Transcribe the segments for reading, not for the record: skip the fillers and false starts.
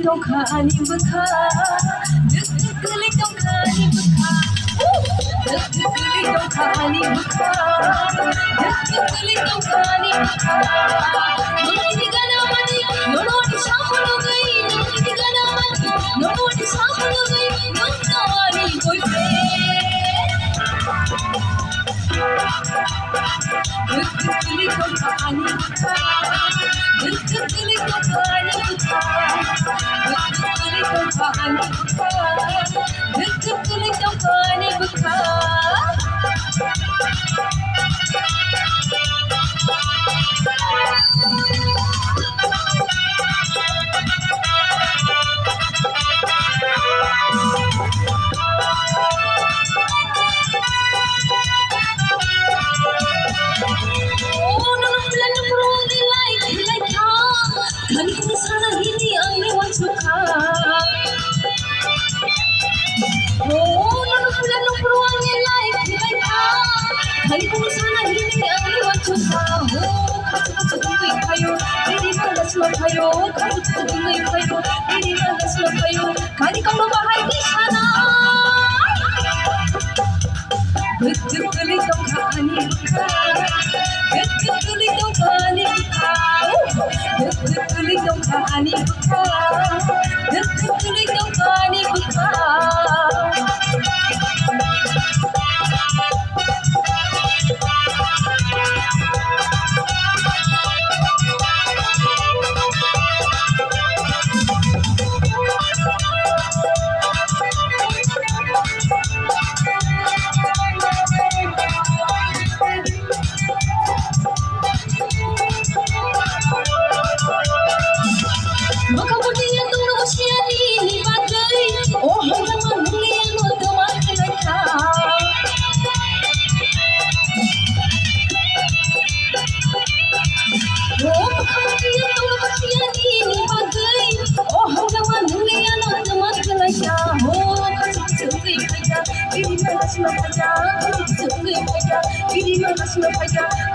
Don't khani bukha Dukli don't khani bukha Dukli don't khani bukha Dukli don't khani bukha Noni gana mani nono ni shahulu gai Noni gana mani nono ni shahulu gai Nono wali koi pe Dukli don't khani bukha Dukli don't khani bukha Kani kau bahai di sana, betul kau khani bukha, betul kau khani bukha, betul kau khani bukha, betul kau khani bukha.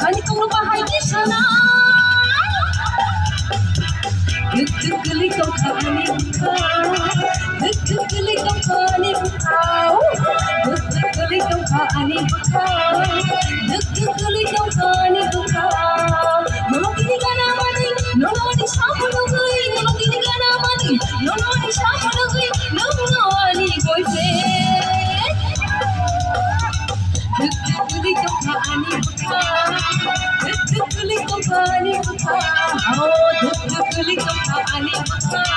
Kani kau bahai di sana, betul kau khani bukha, betul kau khani bukha, betul kau khani bukha, betul kau khani bukha. Nono kini gana mani, nono di shahulu gai, nono kini gana mani, nono di shahulu gai, nono wali koi pe. Dukli kau khani bukha, dukli kau khani bukha, oh dukli kau khani bukha.